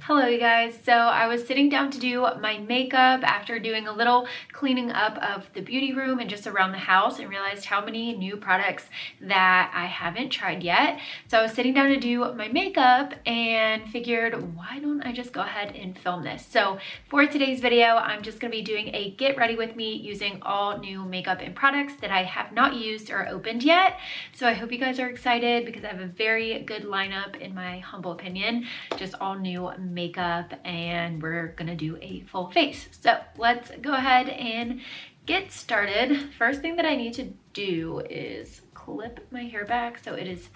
Hello you guys. So I was sitting down to do my makeup after doing a little cleaning up of the beauty room and just around the house, and realized how many new products that I haven't tried yet. So I was sitting down to do my makeup and figured, why don't I just go ahead and film this? So for today's video, I'm just going to be doing a get ready with me using all new makeup and products that I have not used or opened yet. So I hope you guys are excited because I have a very good lineup in my humble opinion, just all new makeup, and we're gonna do a full face. So let's go ahead and get started. First thing that I need to do is clip my hair back so it is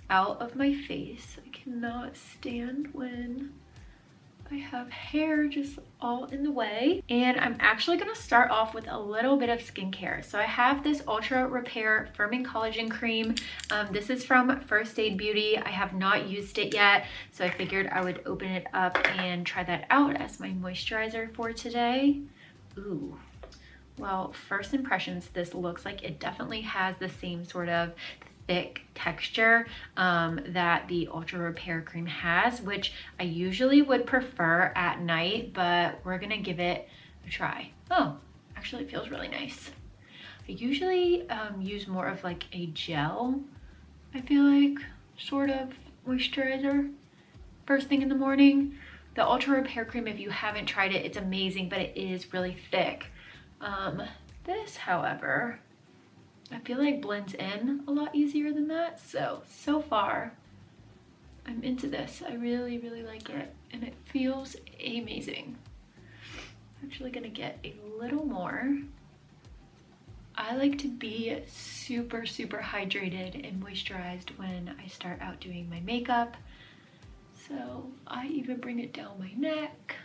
out of my face. I cannot stand when I have hair just all in the way. And I'm actually gonna start off with a little bit of skincare. So I have this Ultra Repair Firming Collagen Cream. This is from First Aid Beauty. I have not used it yet, so I figured I would open it up and try that out as my moisturizer for today. Ooh. Well, first impressions, this looks like it definitely has the same sort of thick texture that the Ultra Repair Cream has, which I usually would prefer at night, but we're gonna give it a try. Oh, actually it feels really nice. I usually use more of like a gel, I feel like, sort of moisturizer first thing in the morning. The Ultra Repair Cream, if you haven't tried it, it's amazing, but it is really thick. This, however, I feel like blends in a lot easier than that. So far, I'm into this. I really, really like it, and it feels amazing. I'm actually gonna get a little more. I like to be super, super hydrated and moisturized when I start out doing my makeup. So I even bring it down my neck.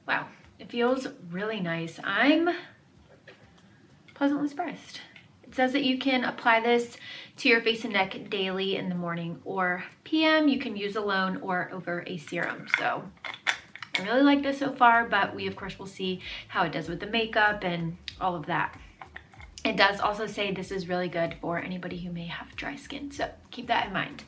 Wow, it feels really nice. I'm pleasantly surprised. It says that you can apply this to your face and neck daily in the morning or PM. You can use alone or over a serum. So I really like this so far, but we of course will see how it does with the makeup and all of that. It does also say this is really good for anybody who may have dry skin, so keep that in mind.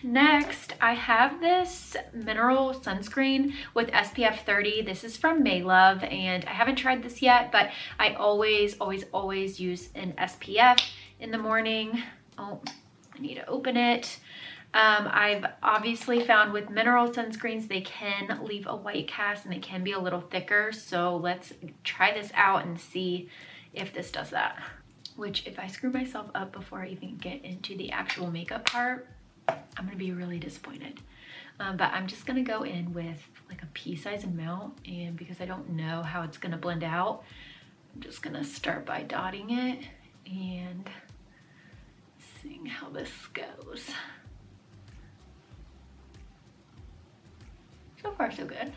Next, I have this mineral sunscreen with SPF 30. This is from Maylove, and I haven't tried this yet, but I always use an SPF in the morning. Oh, I need to open it. I've obviously found with mineral sunscreens, they can leave a white cast and they can be a little thicker. So let's try this out and see if this does that. Which, if I screw myself up before I even get into the actual makeup part, I'm gonna be really disappointed. But I'm just gonna go in with like a pea-sized amount, and because I don't know how it's gonna blend out, I'm just gonna start by dotting it and seeing how this goes. So far, so good.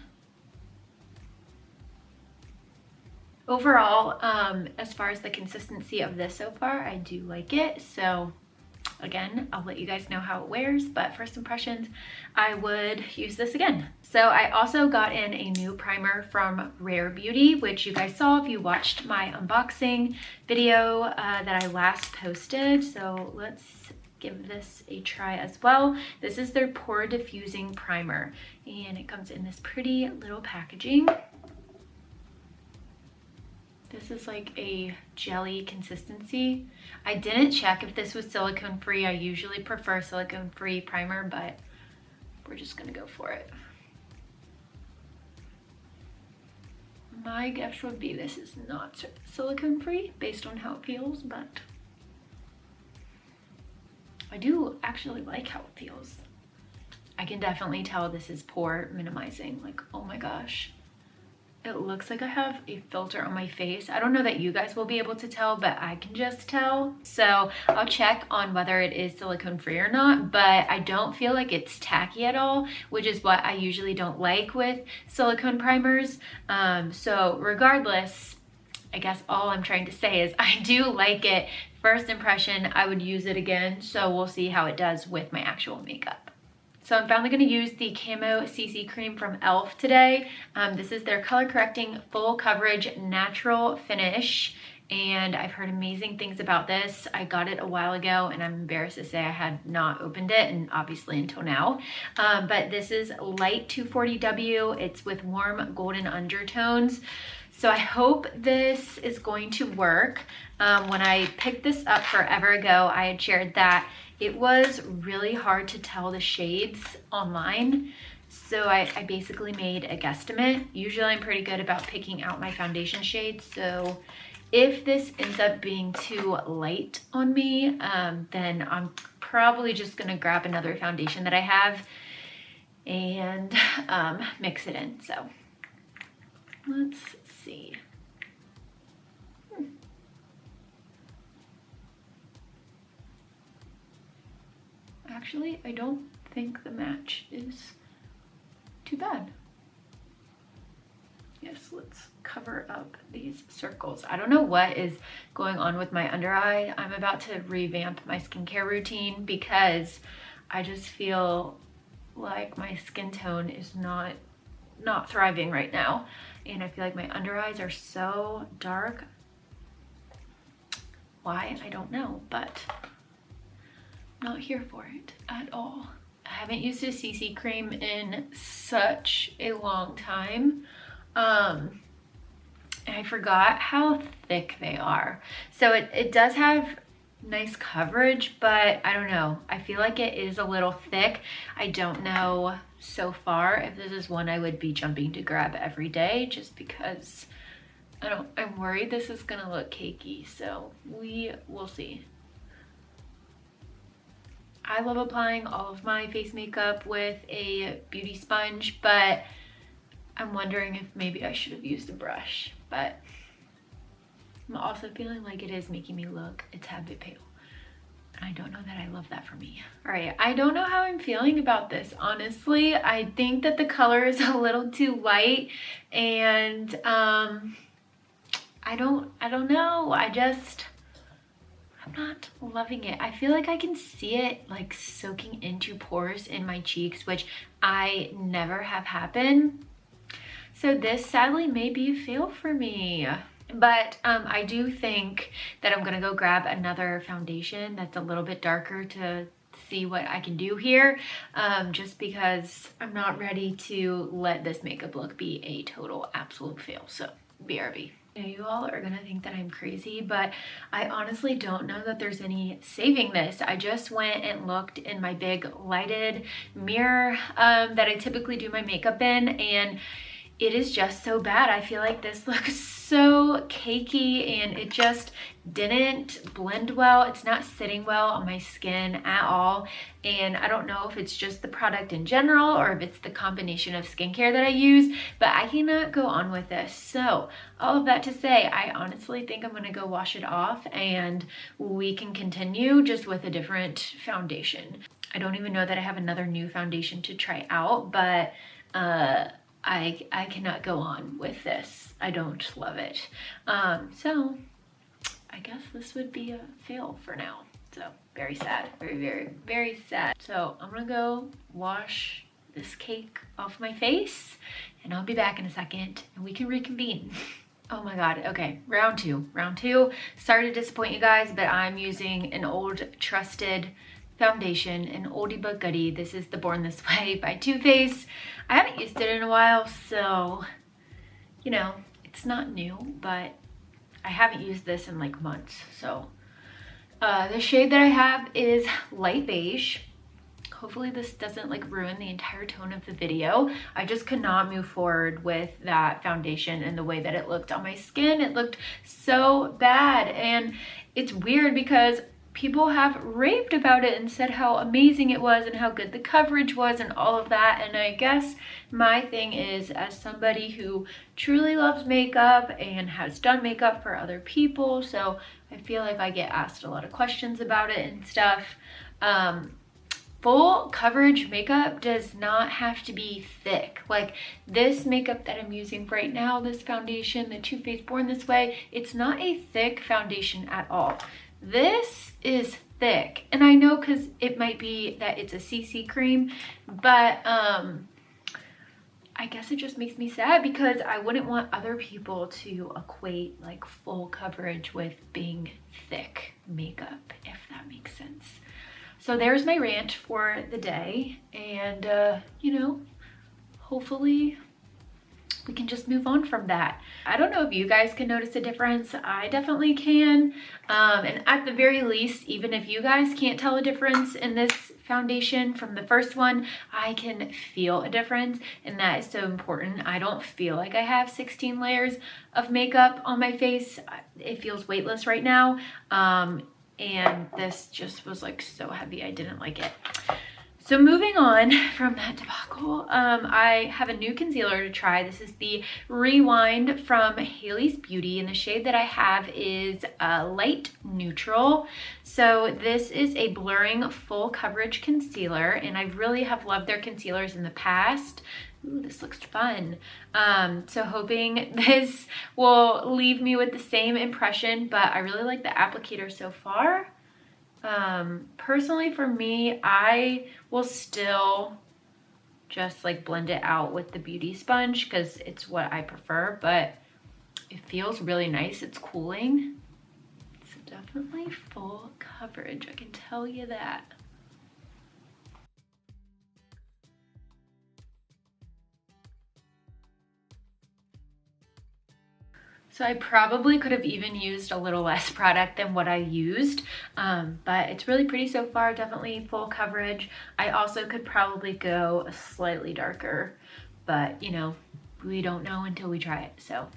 Overall, as far as the consistency of this so far, I do like it. So again, I'll let you guys know how it wears, but first impressions, I would use this again. So I also got in a new primer from Rare Beauty, which you guys saw if you watched my unboxing video that I last posted. So let's give this a try as well. This is their Pore Diffusing Primer, and it comes in this pretty little packaging. This is like a jelly consistency. I didn't check if this was silicone free. I usually prefer silicone free primer, but we're just gonna go for it. My guess would be this is not silicone free based on how it feels, but I do actually like how it feels. I can definitely tell this is pore minimizing. Like, oh my gosh. It looks like I have a filter on my face. I don't know that you guys will be able to tell, but I can just tell. So I'll check on whether it is silicone free or not, but I don't feel like it's tacky at all, which is what I usually don't like with silicone primers. So regardless, I guess all I'm trying to say is I do like it. First impression, I would use it again. So we'll see how it does with my actual makeup. So I'm finally going to use the Camo CC Cream from e.l.f. today. This is their color correcting full coverage natural finish, and I've heard amazing things about this. I got it a while ago and I'm embarrassed to say I had not opened it, and obviously until now. But this is Light 240W. It's with warm golden undertones. So I hope this is going to work. When I picked this up forever ago, I had shared that it was really hard to tell the shades online. So I basically made a guesstimate. Usually I'm pretty good about picking out my foundation shades. So if this ends up being too light on me, then I'm probably just gonna grab another foundation that I have and mix it in. So let's see. Actually, I don't think the match is too bad. Yes, let's cover up these circles. I don't know what is going on with my under eye. I'm about to revamp my skincare routine because I just feel like my skin tone is not thriving right now. And I feel like my under eyes are so dark. Why? I don't know, but not here for it at all. I haven't used a CC cream in such a long time. And I forgot how thick they are. So it does have nice coverage, but I don't know. I feel like it is a little thick. I don't know so far if this is one I would be jumping to grab every day, just because I'm worried this is gonna look cakey. So we will see. I love applying all of my face makeup with a beauty sponge, but I'm wondering if maybe I should have used a brush. But I'm also feeling like it is making me look a tad bit pale. And I don't know that I love that for me. All right, I don't know how I'm feeling about this, honestly. I think that the color is a little too light, and I don't know. I'm not loving it. I feel like I can see it like soaking into pores in my cheeks, which I never have happen. So this sadly may be a fail for me. But I do think that I'm gonna go grab another foundation that's a little bit darker to see what I can do here, just because I'm not ready to let this makeup look be a total absolute fail. So BRB. You all are gonna think that I'm crazy, but I honestly don't know that there's any saving this. I just went and looked in my big lighted mirror that I typically do my makeup in, and it is just so bad. I feel like this looks so cakey and it just didn't blend well. It's not sitting well on my skin at all. And I don't know if it's just the product in general or if it's the combination of skincare that I use, but I cannot go on with this. So all of that to say, I honestly think I'm gonna go wash it off and we can continue just with a different foundation. I don't even know that I have another new foundation to try out, but I cannot go on with this. I don't love it. So I guess this would be a fail for now. So very sad, very, very, very sad. So I'm gonna go wash this cake off my face and I'll be back in a second and we can reconvene. Oh my God, okay, round two. Sorry to disappoint you guys, but I'm using an old trusted foundation, an oldie but goodie. This is the Born This Way by Too Faced. I haven't used it in a while, so, you know, it's not new, but I haven't used this in like months. So the shade that I have is light beige. Hopefully this doesn't like ruin the entire tone of the video. I just could not move forward with that foundation and the way that it looked on my skin. It looked so bad, and it's weird because people have raved about it and said how amazing it was and how good the coverage was and all of that. And I guess my thing is, as somebody who truly loves makeup and has done makeup for other people, so I feel like I get asked a lot of questions about it and stuff. Full coverage makeup does not have to be thick. Like this makeup that I'm using right now, this foundation, the Too Faced Born This Way, it's not a thick foundation at all. This is thick, and I know because it might be that it's a CC cream, but I I guess it just makes me sad because I wouldn't want other people to equate like full coverage with being thick makeup, if that makes sense. So there's my rant for the day, and you know, hopefully we can just move on from that. I don't know if you guys can notice a difference. I definitely can. And at the very least, even if you guys can't tell a difference in this foundation from the first one, I can feel a difference, and that is so important. I don't feel like I have 16 layers of makeup on my face. It feels weightless right now. And this just was like so heavy. I didn't like it. So moving on from that debacle, I have a new concealer to try. This is the Rewind from Haley's Beauty, and the shade that I have is light neutral. So this is a blurring full coverage concealer, and I really have loved their concealers in the past. Ooh, this looks fun. So hoping this will leave me with the same impression, but I really like the applicator so far. Personally for me, I will still just like blend it out with the beauty sponge because it's what I prefer, but it feels really nice. It's cooling. It's definitely full coverage, I can tell you that. So I probably could have even used a little less product than what I used, but it's really pretty so far, definitely full coverage. I also could probably go slightly darker, but you know, we don't know until we try it, so.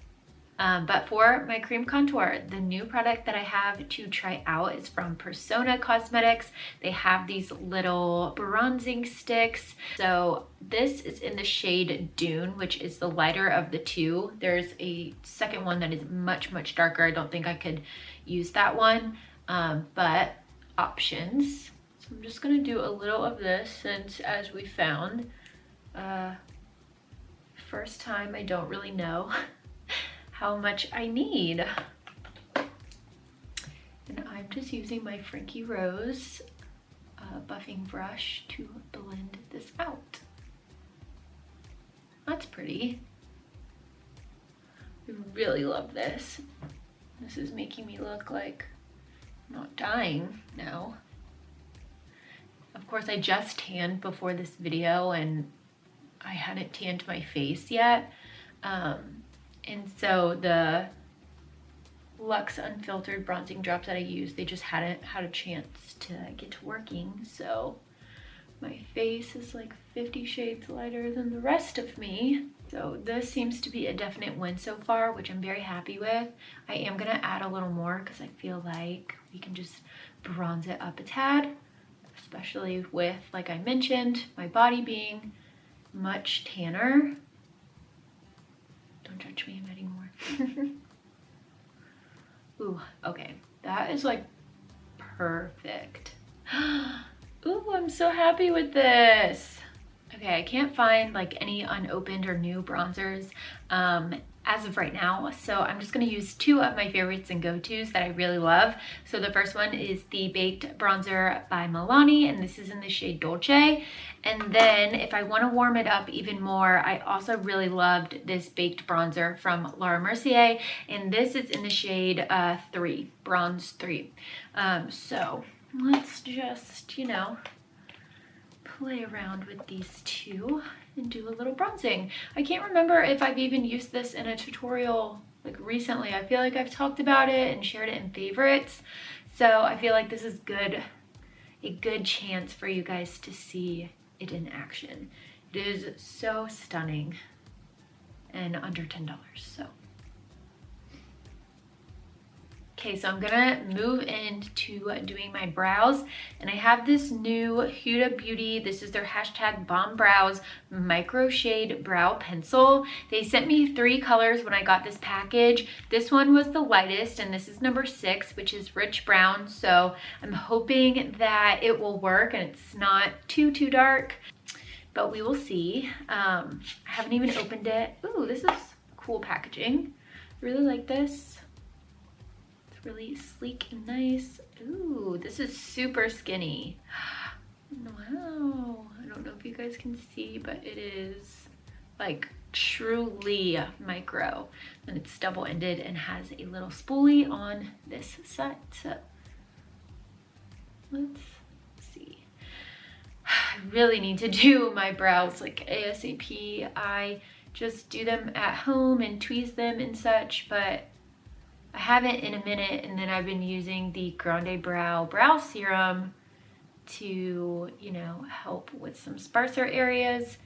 But for my cream contour, the new product that I have to try out is from Persona Cosmetics. They have these little bronzing sticks. So this is in the shade Dune, which is the lighter of the two. There's a second one that is much, much darker. I don't think I could use that one, but options. So I'm just gonna do a little of this since, as we found, first time I don't really know how much I need. And I'm just using my Frankie Rose buffing brush to blend this out. That's pretty. I really love this. This is making me look like I'm not dying now. Of course, I just tanned before this video and I hadn't tanned my face yet. And so the Luxe Unfiltered bronzing drops that I used, they just hadn't had a chance to get to working. So my face is like 50 shades lighter than the rest of me. So this seems to be a definite win so far, which I'm very happy with. I am gonna add a little more because I feel like we can just bronze it up a tad, especially with, like I mentioned, my body being much tanner. Don't judge me, I'm adding more. Ooh, okay. That is like perfect. Ooh, I'm so happy with this. Okay, I can't find like any unopened or new bronzers as of right now, so I'm just gonna use two of my favorites and go-tos that I really love. So the first one is the Baked Bronzer by Milani, and this is in the shade Dolce. And then if I want to warm it up even more, I also really loved this Baked Bronzer from Laura Mercier, and this is in the shade 3, Bronze 3. So let's just, you know, play around with these two and do a little bronzing. I can't remember if I've even used this in a tutorial like recently. I feel like I've talked about it and shared it in favorites. So I feel like this is a good chance for you guys to see it in action. It is so stunning and under $10, so. Okay, so I'm gonna move into doing my brows, and I have this new Huda Beauty, this is their hashtag Bomb Brows Micro Shade Brow Pencil. They sent me 3 colors when I got this package. This one was the lightest, and this is number 6, which is rich brown, so I'm hoping that it will work and it's not too dark, but we will see. I haven't even opened it. Ooh, this is cool packaging. I really like this. Really sleek and nice. Ooh, this is super skinny. Wow, I don't know if you guys can see, but it is like truly micro, and it's double-ended and has a little spoolie on this side. So let's see. I really need to do my brows like ASAP. I just do them at home and tweeze them and such, but I haven't in a minute. And then I've been using the Grande Brow Serum to, you know, help with some sparser areas.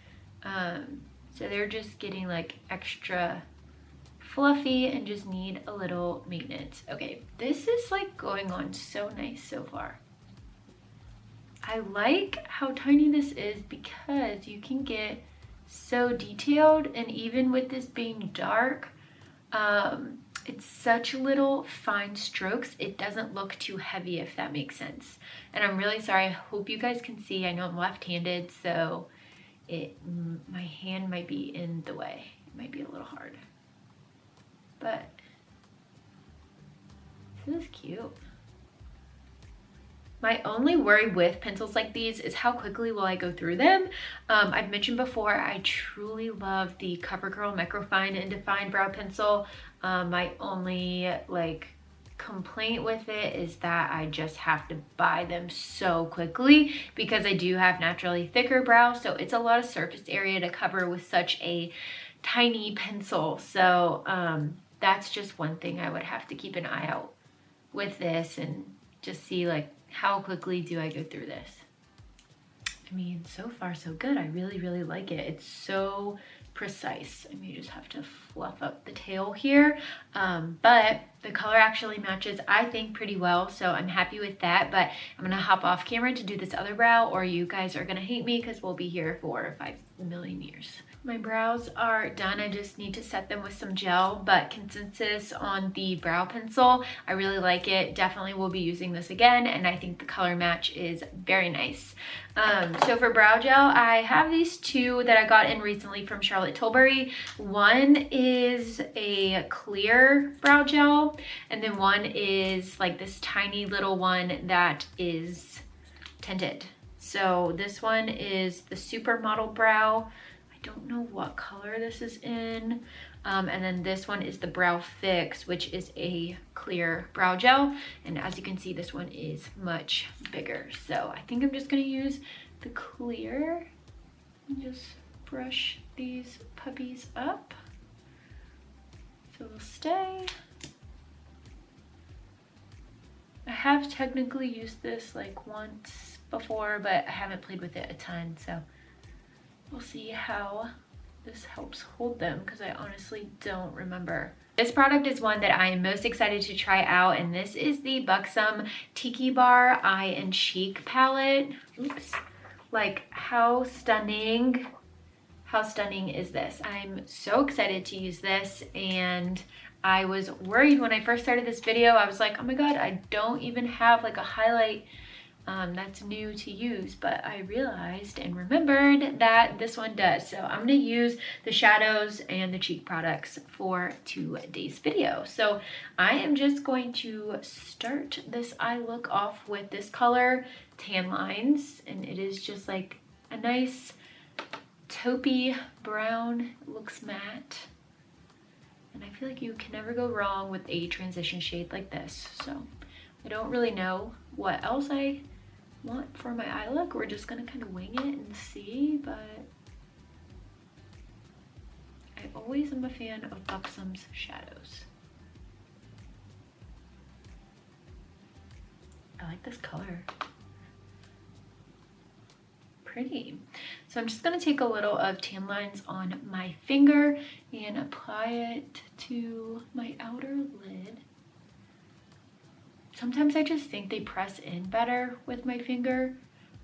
So they're just getting like extra fluffy and just need a little maintenance. Okay, this is like going on so nice so far. I like how tiny this is because you can get so detailed, and even with this being dark, it's such little fine strokes. It doesn't look too heavy, if that makes sense. And I'm really sorry. I hope you guys can see. I know I'm left-handed, so my hand might be in the way. It might be a little hard, but this is cute. My only worry with pencils like these is how quickly will I go through them. I've mentioned before, I truly love the CoverGirl Microfine and Define Brow Pencil. My only like complaint with it is that I just have to buy them so quickly because I do have naturally thicker brows, so it's a lot of surface area to cover with such a tiny pencil. So that's just one thing I would have to keep an eye out with this and just see like how quickly do I go through this. I mean, so far so good. I really like it. It's so precise. I mean, you just have to fluff up the tail here, but the color actually matches, I think, pretty well, so I'm happy with that. But I'm gonna hop off camera to do this other brow, or you guys are gonna hate me because we'll be here for 5 million years. My brows are done. I just need to set them with some gel, but consensus on the brow pencil, I really like it. Definitely will be using this again, and I think the color match is very nice. So for brow gel, I have these two that I got in recently from Charlotte Tilbury. One is a clear brow gel, and then one is like this tiny little one that is tinted. So this one is the Supermodel Brow. I don't know what color this is in. And then this one is the Brow Fix, which is a clear brow gel. And as you can see, this one is much bigger. So I think I'm just gonna use the clear and just brush these puppies up so they'll stay. I have technically used this like once before, but I haven't played with it a ton, so we'll see how this helps hold them because I honestly don't remember. This product is one that I am most excited to try out, and this is the Buxom Tiki Bar Eye and Cheek palette. Oops. Like, how stunning is this? I'm so excited to use this, and I was worried when I first started this video. I was like, oh my god, I don't even have like a highlight that's new to use, but I realized and remembered that this one does. So I'm gonna use the shadows and the cheek products for today's video. So I am just going to start this eye look off with this color, Tan Lines, and it is just like a nice taupey brown. It looks matte, and I feel like you can never go wrong with a transition shade like this. So I don't really know what else I want for my eye look. We're just gonna kind of wing it and see, but I always am a fan of Buxom's shadows. I like this color. Pretty. So I'm just gonna take a little of Tan Lines on my finger and apply it to my outer lid. Sometimes I just think they press in better with my finger,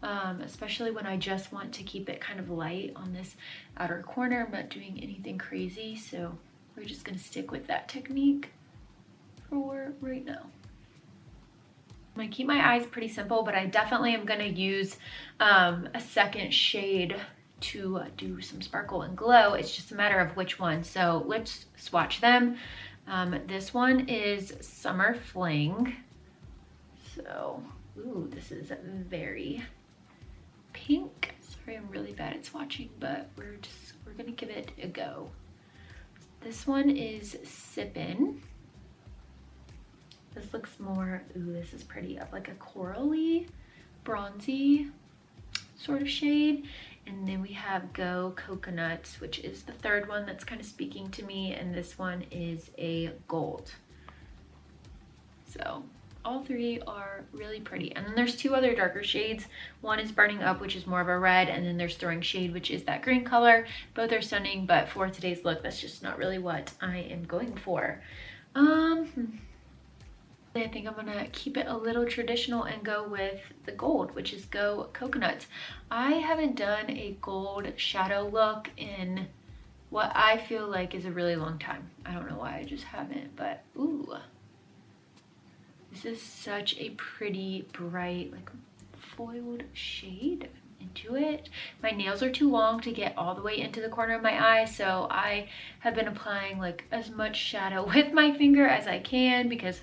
especially when I just want to keep it kind of light on this outer corner. I'm not doing anything crazy, so we're just gonna stick with that technique for right now. I'm gonna keep my eyes pretty simple, but I definitely am gonna use a second shade to do some sparkle and glow. It's just a matter of which one. So let's swatch them. This one is Summer Fling. So, ooh, this is very pink. Sorry, I'm really bad at swatching, but we're gonna give it a go. This one is Sippin'. This looks more, ooh, this is pretty, of like a corally, bronzy sort of shade. And then we have Go Coconuts, which is the third one that's kind of speaking to me. And this one is a gold. So all three are really pretty. And then there's two other darker shades. One is Burning Up, which is more of a red. And then there's Throwing Shade, which is that green color. Both are stunning, but for today's look, that's just not really what I am going for. I think I'm gonna keep it a little traditional and go with the gold, which is Go Coconuts. I haven't done a gold shadow look in what I feel like is a really long time. I don't know why I just haven't, but ooh. This is such a pretty, bright, like foiled shade into it. My nails are too long to get all the way into the corner of my eye, so I have been applying like as much shadow with my finger as I can because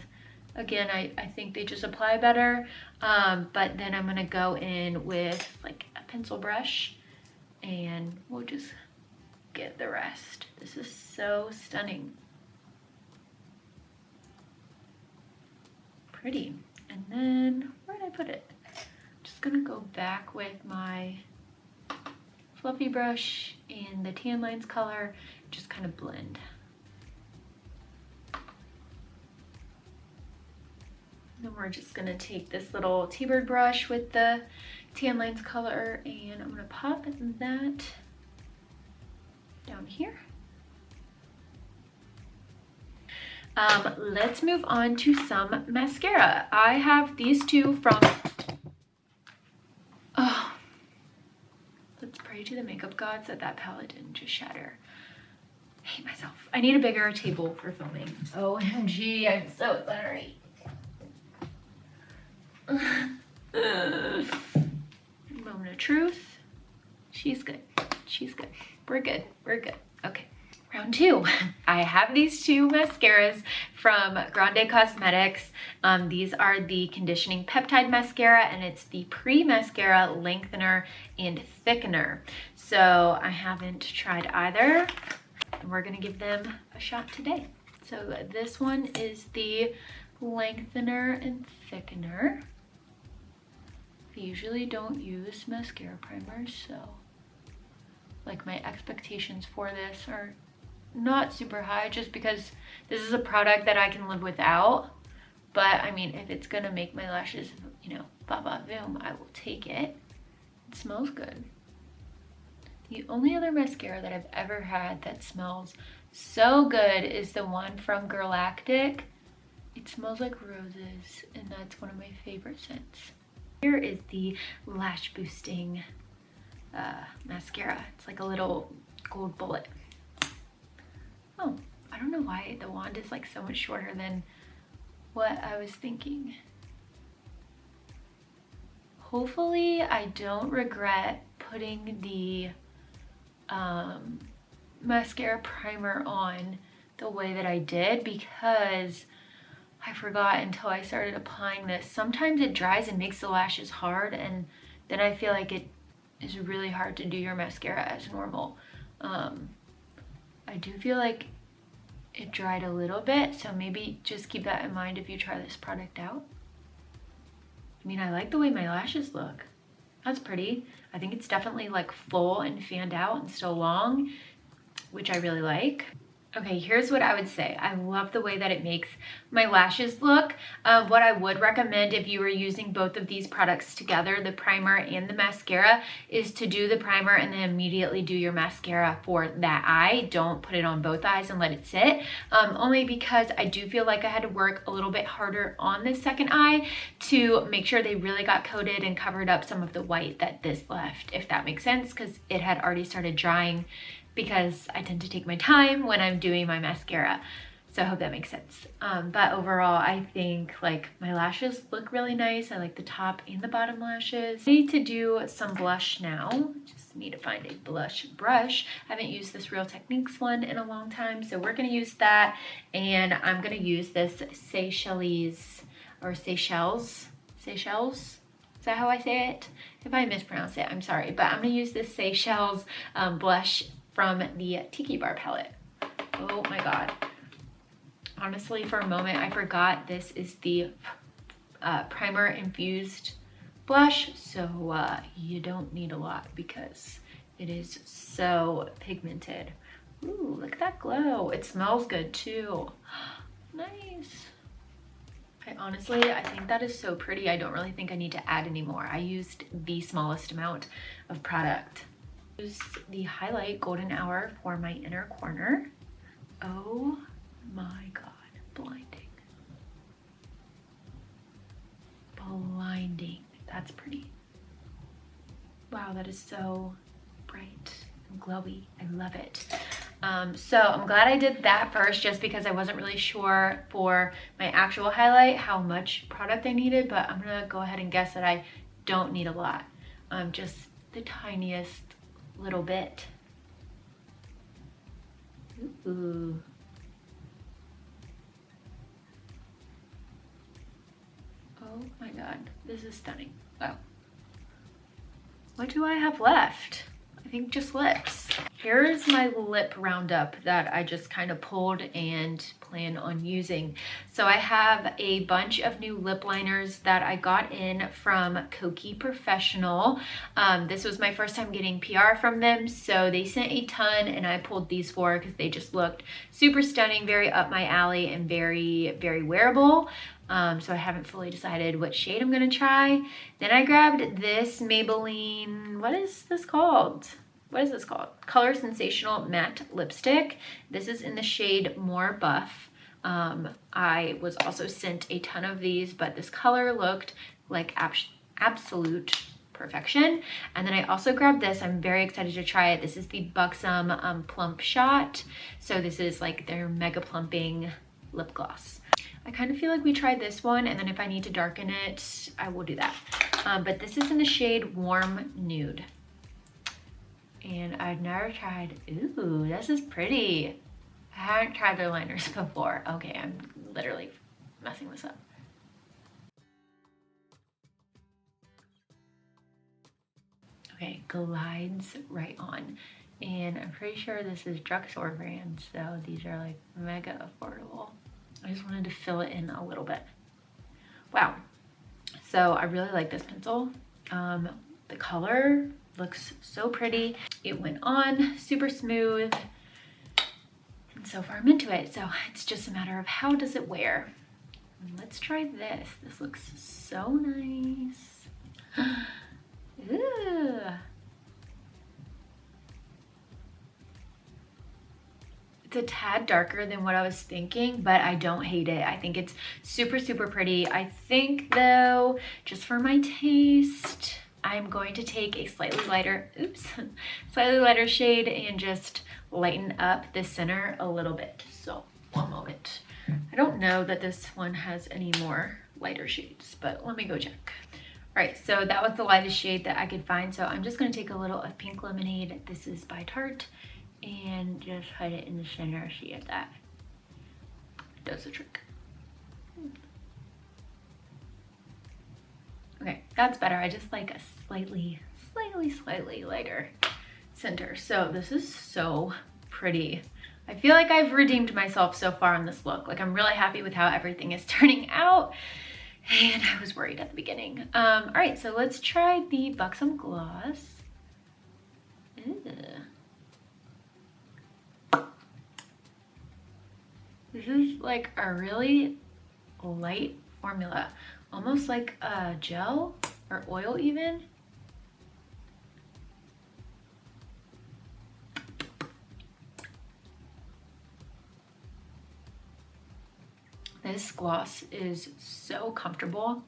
again, I think they just apply better. But then I'm gonna go in with like a pencil brush and we'll just get the rest. This is so stunning. Pretty. And then, where did I put it? Just gonna go back with my fluffy brush in the Tan Lines color, just kind of blend. Then we're just gonna take this little T-bird brush with the Tan Lines color and I'm gonna pop that down here. Let's move on to some mascara. I have these two from, oh, let's pray to the makeup gods that that palette didn't just shatter. I hate myself. I need a bigger table for filming. OMG, I'm so sorry. Moment of truth. She's good. She's good. We're good. We're good. Okay. Round two. I have these two mascaras from Grande Cosmetics. These are the Conditioning Peptide Mascara and it's the Pre-Mascara Lengthener and Thickener. So I haven't tried either and we're gonna give them a shot today. So this one is the Lengthener and Thickener. I usually don't use mascara primers, so like my expectations for this are not super high just because this is a product that I can live without. But I mean, if it's gonna make my lashes, you know, ba-ba-boom, I will take it. It smells good. The only other mascara that I've ever had that smells so good is the one from Girlactik. It smells like roses and that's one of my favorite scents. Here is the Lash Boosting mascara. It's like a little gold bullet. Oh, I don't know why the wand is like so much shorter than what I was thinking. Hopefully I don't regret putting the mascara primer on the way that I did because I forgot until I started applying this. Sometimes it dries and makes the lashes hard and then I feel like it is really hard to do your mascara as normal. I do feel like it dried a little bit, so maybe just keep that in mind if you try this product out. I mean, I like the way my lashes look. That's pretty. I think it's definitely like full and fanned out and still long, which I really like. Okay, here's what I would say. I love the way that it makes my lashes look. What I would recommend if you were using both of these products together, the primer and the mascara, is to do the primer and then immediately do your mascara for that eye. Don't put it on both eyes and let it sit. Only because I do feel like I had to work a little bit harder on this second eye to make sure they really got coated and covered up some of the white that this left, if that makes sense, because it had already started drying because I tend to take my time when I'm doing my mascara. So I hope that makes sense. But overall, I think like my lashes look really nice. I like the top and the bottom lashes. I need to do some blush now. Just need to find a blush brush. I haven't used this Real Techniques one in a long time, so we're gonna use that. And I'm gonna use this Seychelles, Seychelles? Is that how I say it? If I mispronounce it, I'm sorry. But I'm gonna use this Seychelles blush from the Tiki Bar palette. Oh my God. Honestly, for a moment, I forgot this is the primer infused blush, so you don't need a lot because it is so pigmented. Ooh, look at that glow. It smells good too. Nice. I think that is so pretty. I don't really think I need to add any more. I used the smallest amount of product. Use the highlight Golden Hour for my inner corner. Oh my God, blinding. Blinding. That's pretty. Wow, that is so bright and glowy. I love it. So I'm glad I did that first just because I wasn't really sure for my actual highlight how much product I needed, but I'm gonna go ahead and guess that I don't need a lot. Just the tiniest little bit. Ooh. Oh my God, this is stunning. Wow. What do I have left? I think just lips. Here's my lip roundup that I just kind of pulled and plan on using. So I have a bunch of new lip liners that I got in from Koki Professional. This was my first time getting PR from them, so they sent a ton and I pulled these 4 because they just looked super stunning, very up my alley and very, very wearable. So I haven't fully decided what shade I'm gonna try. Then I grabbed this Maybelline, what is this called? What is this called? Color Sensational Matte Lipstick. This is in the shade More Buff. I was also sent a ton of these, but this color looked like absolute perfection. And then I also grabbed this. I'm very excited to try it. This is the Buxom Plump Shot. So this is like their mega plumping lip gloss. I kind of feel like we tried this one, and then if I need to darken it, I will do that. But this is in the shade Warm Nude. And I've never tried, ooh, this is pretty. I haven't tried their liners before. Okay, I'm literally messing this up. Okay, glides right on. And I'm pretty sure this is drugstore brand, so these are like mega affordable. I just wanted to fill it in a little bit. Wow. So I really like this pencil. The color looks so pretty. It went on super smooth. And so far I'm into it. So it's just a matter of how does it wear. Let's try this. This looks so nice. Ooh. It's a tad darker than what I was thinking, but I don't hate it. I think it's super, super pretty. I think though, just for my taste, I'm going to take a slightly lighter, slightly lighter shade and just lighten up the center a little bit. So one moment. I don't know that this one has any more lighter shades, but let me go check. All right, so that was the lightest shade that I could find. So I'm just gonna take a little of Pink Lemonade. This is by Tarte. And just put it in the center. See if that does the trick. Okay, that's better. I just like a slightly lighter center. So this is so pretty. I feel like I've redeemed myself so far on this look. Like I'm really happy with how everything is turning out. And I was worried at the beginning. All right, so let's try the Buxom Gloss. Ew. This is like a really light formula, almost like a gel or oil even. This gloss is so comfortable.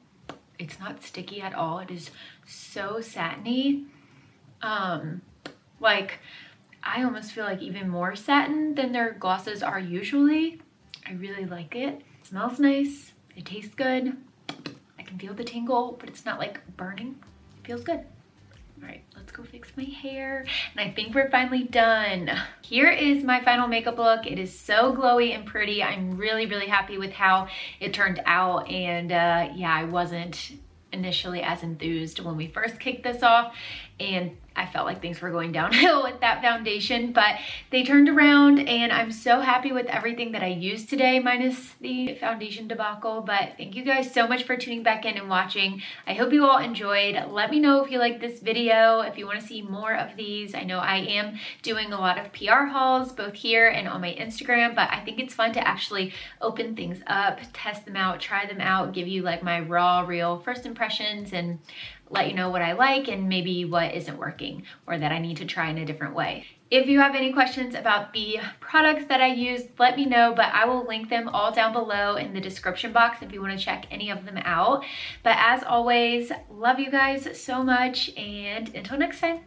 It's not sticky at all. It is so satiny. Like I almost feel like even more satin than their glosses are usually. I really like it. It smells nice. It tastes good. I can feel the tingle, but it's not like burning. It feels good. All right, let's go fix my hair. And I think we're finally done. Here is my final makeup look. It is so glowy and pretty. I'm really, really happy with how it turned out. And yeah, I wasn't initially as enthused when we first kicked this off. and I felt like things were going downhill with that foundation, but they turned around and I'm so happy with everything that I used today, minus the foundation debacle. But thank you guys so much for tuning back in and watching. I hope you all enjoyed. Let me know if you like this video, if you want to see more of these. I know I am doing a lot of PR hauls both here and on my Instagram, but I think it's fun to actually open things up, test them out, try them out, give you like my raw, real first impressions, and let you know what I like and maybe what isn't working or that I need to try in a different way. If you have any questions about the products that I used, let me know, but I will link them all down below in the description box if you want to check any of them out. But as always, love you guys so much, and until next time.